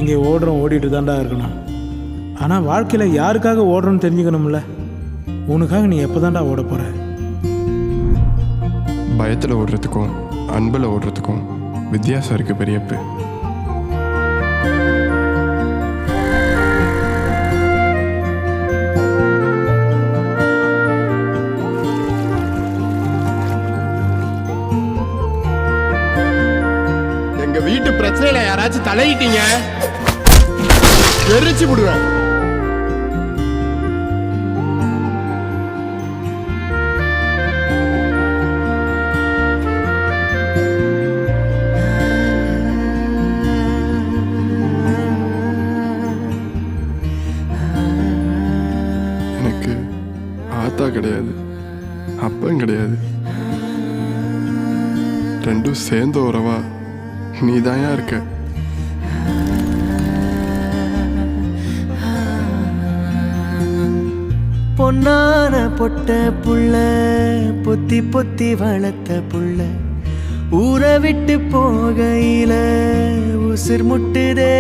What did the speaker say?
இங்கே ஓடிட்டு தாண்டா இருக்கணும். ஆனால் வாழ்க்கையில் யாருக்காக ஓடுறோன்னு தெரிஞ்சுக்கணும்ல. உனக்காக நீ எப்போ தாண்டா ஓட போகிற? பயத்தில் ஓடுறதுக்கும் அன்பில் ஓடுறதுக்கும் வித்தியாசம் இருக்குது பெரியப்பு. எங்க வீட்டு பிரச்சனையில யாராச்சும் தலையிட்டீங்க, எரிச்சு விடுவேன். எனக்கு ஆத்தா கிடையாது, அப்பன் கிடையாது. ரெண்டும் சேர்ந்த உறவா நீதாயா இருக்க. பொன்னான பொட்ட புள்ள, பொத்தி பொத்தி வளர்த்த புள்ள, ஊரை விட்டு போகையில உசிர் முட்டுதே.